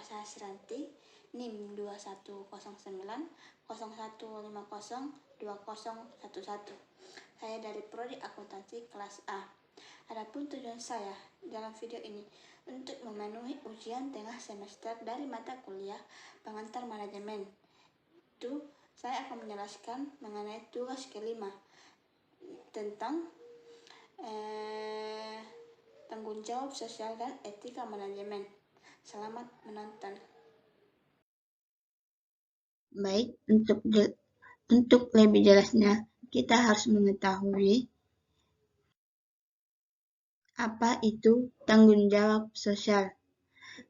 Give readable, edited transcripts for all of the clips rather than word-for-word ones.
saya Sranti, NIM 210901502011. Saya dari Prodi Akuntansi kelas A. Adapun tujuan saya dalam video ini untuk memenuhi ujian tengah semester dari mata kuliah pengantar manajemen. Saya akan menjelaskan mengenai tugas kelima tentang tanggung jawab sosial dan etika manajemen. Selamat menonton. Baik, untuk lebih jelasnya, kita harus mengetahui apa itu tanggung jawab sosial.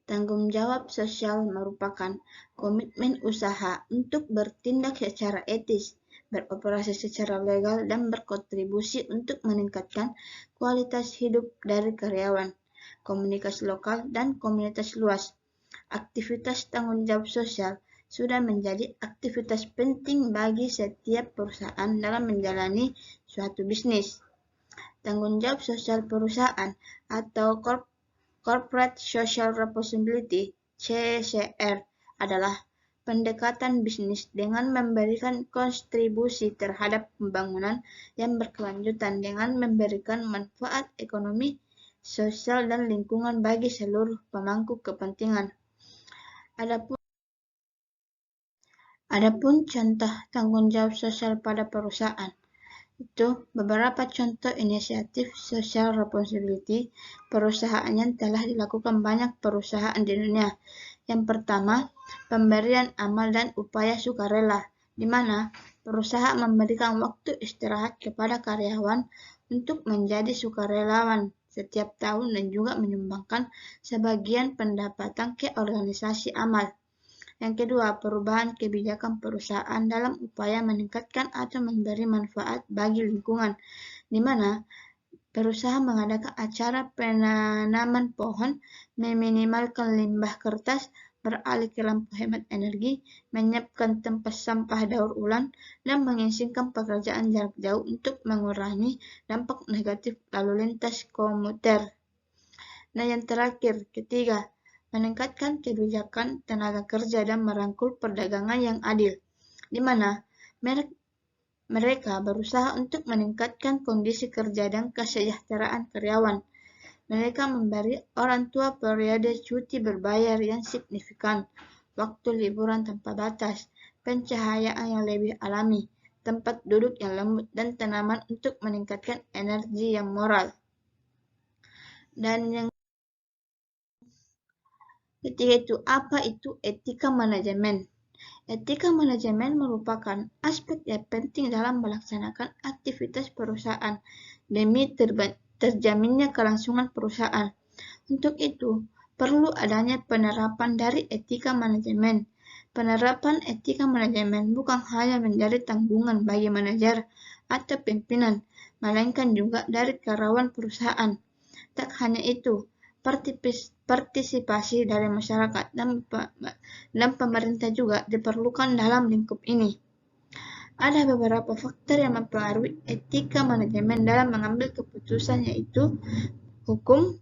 Tanggung jawab sosial merupakan komitmen usaha untuk bertindak secara etis, beroperasi secara legal, dan berkontribusi untuk meningkatkan kualitas hidup dari karyawan, komunitas lokal, dan komunitas luas. Aktivitas tanggung jawab sosial sudah menjadi aktivitas penting bagi setiap perusahaan dalam menjalani suatu bisnis. Tanggung jawab sosial perusahaan atau Corporate Social Responsibility (CSR) adalah pendekatan bisnis dengan memberikan kontribusi terhadap pembangunan yang berkelanjutan dengan memberikan manfaat ekonomi, sosial, dan lingkungan bagi seluruh pemangku kepentingan. Adapun contoh tanggung jawab sosial pada perusahaan, itu beberapa contoh inisiatif social responsibility perusahaan yang telah dilakukan banyak perusahaan di dunia. Yang pertama, pemberian amal dan upaya sukarela, di mana perusahaan memberikan waktu istirahat kepada karyawan untuk menjadi sukarelawan setiap tahun dan juga menyumbangkan sebagian pendapatan ke organisasi amal. Yang kedua, perubahan kebijakan perusahaan dalam upaya meningkatkan atau memberi manfaat bagi lingkungan, di mana perusahaan mengadakan acara penanaman pohon, meminimalkan limbah kertas, beralih ke lampu hemat energi, menyiapkan tempat sampah daur ulang, dan mengizinkan pekerjaan jarak jauh untuk mengurangi dampak negatif lalu lintas komuter. Nah, yang terakhir, ketiga, meningkatkan kebijakan tenaga kerja dan merangkul perdagangan yang adil, di mana mereka berusaha untuk meningkatkan kondisi kerja dan kesejahteraan karyawan. Mereka memberi orang tua periode cuti berbayar yang signifikan, waktu liburan tanpa batas, pencahayaan yang lebih alami, tempat duduk yang lembut, dan tanaman untuk meningkatkan energi yang moral. Dan yang ketiga itu, apa itu etika manajemen? Etika manajemen merupakan aspek yang penting dalam melaksanakan aktivitas perusahaan demi terjaminnya kelangsungan perusahaan. Untuk itu, perlu adanya penerapan dari etika manajemen. Penerapan etika manajemen bukan hanya menjadi tanggungan bagi manajer atau pimpinan, melainkan juga dari karyawan perusahaan. Tak hanya itu, partisipasi dari masyarakat dan pemerintah juga diperlukan dalam lingkup ini. Ada beberapa faktor yang mempengaruhi etika manajemen dalam mengambil keputusan, yaitu hukum,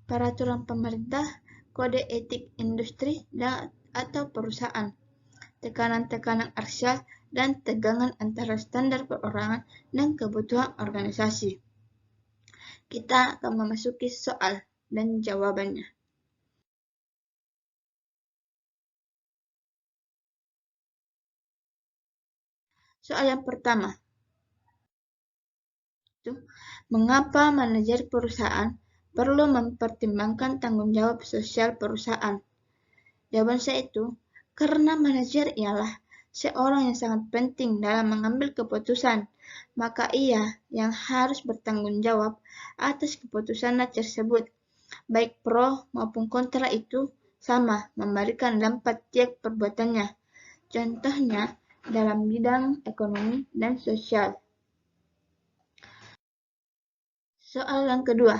peraturan pemerintah, kode etik industri atau perusahaan, tekanan-tekanan arsial, dan tegangan antara standar perorangan dan kebutuhan organisasi. Kita akan memasuki soal dan jawabannya. Soal yang pertama, mengapa manajer perusahaan perlu mempertimbangkan tanggung jawab sosial perusahaan? Jawaban saya itu, karena manajer ialah seorang yang sangat penting dalam mengambil keputusan, maka ia yang harus bertanggung jawab atas keputusan tersebut. Baik pro maupun kontra itu sama memberikan dampak tiap perbuatannya. Contohnya dalam bidang ekonomi dan sosial. Soal yang kedua,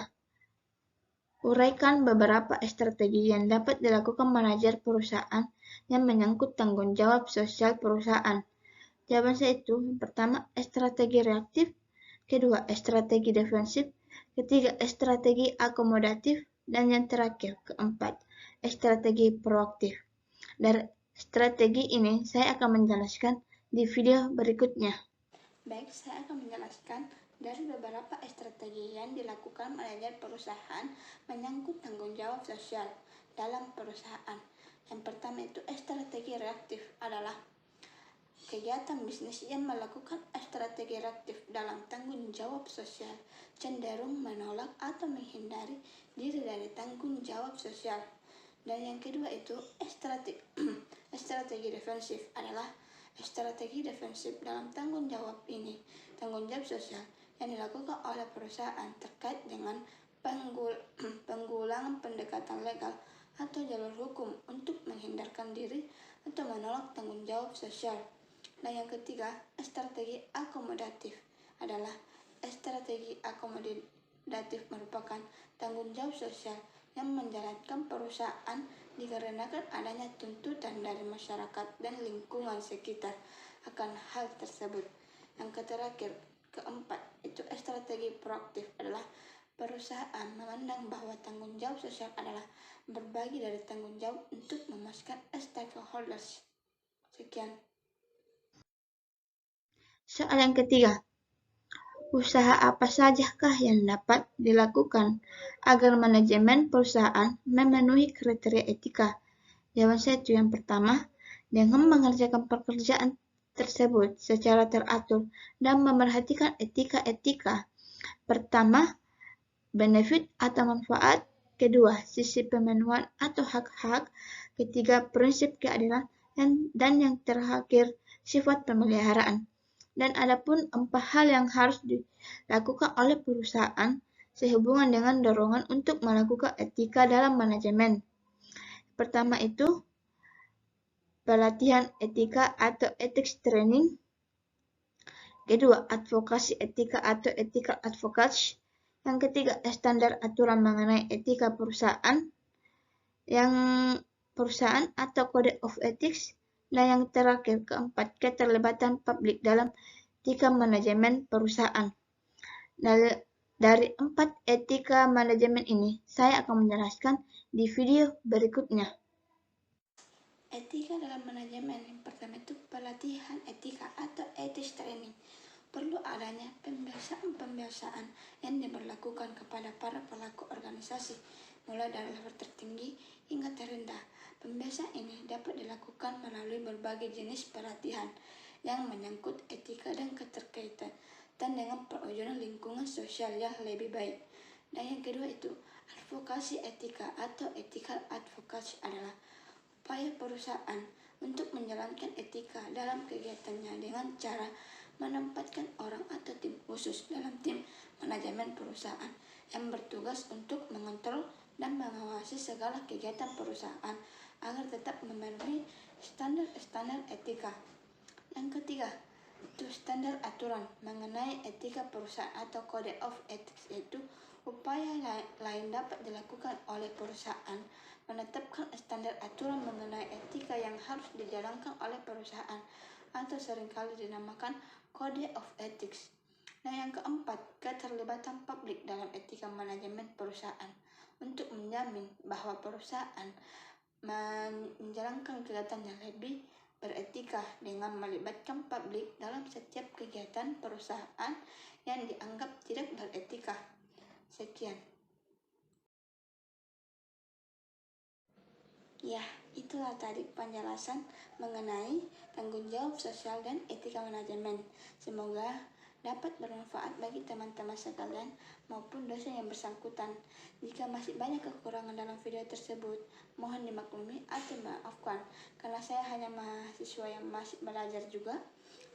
uraikan beberapa strategi yang dapat dilakukan manajer perusahaan yang menyangkut tanggung jawab sosial perusahaan. Jawaban saya itu, pertama, strategi reaktif, kedua, strategi defensif, ketiga, strategi akomodatif, dan yang terakhir, keempat, strategi proaktif. Dari strategi ini saya akan menjelaskan di video berikutnya. Baik, saya akan menjelaskan dari beberapa strategi yang dilakukan manajer perusahaan menyangkut tanggung jawab sosial dalam perusahaan. Yang pertama itu strategi reaktif adalah kegiatan bisnis yang melakukan strategi reaktif dalam tanggung jawab sosial cenderung menolak atau menghindari diri dari tanggung jawab sosial. Dan yang kedua itu strategi defensif adalah strategi defensif dalam tanggung jawab sosial yang dilakukan oleh perusahaan terkait dengan penggulangan pendekatan legal atau jalur hukum untuk menghindarkan diri atau menolak tanggung jawab sosial. Dan yang ketiga, strategi akomodatif adalah strategi akomodatif merupakan tanggung jawab sosial yang menjalankan perusahaan dikarenakan adanya tuntutan dari masyarakat dan lingkungan sekitar akan hal tersebut. Yang terakhir, keempat, itu strategi proaktif adalah perusahaan memandang bahwa tanggung jawab sosial adalah berbagi dari tanggung jawab untuk memuaskan stakeholders. Sekian. Soal yang ketiga, usaha apa sajakah yang dapat dilakukan agar manajemen perusahaan memenuhi kriteria etika? Jawaban saya itu yang pertama, dengan mengerjakan pekerjaan tersebut secara teratur dan memerhatikan etika-etika. Pertama, benefit atau manfaat. Kedua, sisi pemenuhan atau hak-hak. Ketiga, prinsip keadilan. Dan yang terakhir, sifat pemeliharaan. Dan adapun 4 hal yang harus dilakukan oleh perusahaan sehubungan dengan dorongan untuk melakukan etika dalam manajemen. Pertama itu pelatihan etika atau ethics training. Kedua, advokasi etika atau ethical advocacy. Yang ketiga, standar aturan mengenai etika perusahaan. Yang perusahaan atau code of ethics. Dan yang terakhir, keempat, keterlibatan publik dalam etika manajemen perusahaan. Dari 4 etika manajemen ini, saya akan menjelaskan di video berikutnya. Etika dalam manajemen yang pertama itu pelatihan etika atau ethics training. Perlu adanya pembiasaan yang diberlakukan kepada para pelaku organisasi, mulai dari level tertinggi hingga terendah. Pembiasaan ini dapat dilakukan melalui berbagai jenis pelatihan yang menyangkut etika dan keterkaitan dengan perwujudan lingkungan sosial yang lebih baik. Dan yang kedua itu advokasi etika atau ethical advocacy adalah upaya perusahaan untuk menjalankan etika dalam kegiatannya dengan cara menempatkan orang atau tim khusus dalam tim manajemen perusahaan yang bertugas untuk mengontrol dan mengawasi segala kegiatan perusahaan agar tetap memenuhi standar-standar etika. Yang ketiga, itu standar aturan mengenai etika perusahaan atau code of ethics, yaitu upaya lain dapat dilakukan oleh perusahaan menetapkan standar aturan mengenai etika yang harus dijalankan oleh perusahaan atau seringkali dinamakan code of ethics. Dan yang keempat, keterlibatan publik dalam etika manajemen perusahaan untuk menjamin bahwa perusahaan menjalankan kegiatan yang lebih beretika dengan melibatkan publik dalam setiap kegiatan perusahaan yang dianggap tidak beretika. Sekian. Ya, itulah tadi penjelasan mengenai tanggung jawab sosial dan etika manajemen. Semoga dapat bermanfaat bagi teman-teman sekalian maupun dosen yang bersangkutan. Jika masih banyak kekurangan dalam video tersebut, mohon dimaklumi atau maafkan, karena saya hanya mahasiswa yang masih belajar juga,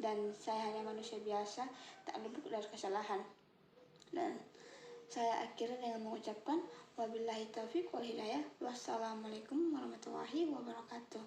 dan saya hanya manusia biasa, tak luput dari kesalahan. Dan saya akhiri dengan mengucapkan wabillahi taufiq wal hidayah. Wassalamualaikum warahmatullahi wabarakatuh.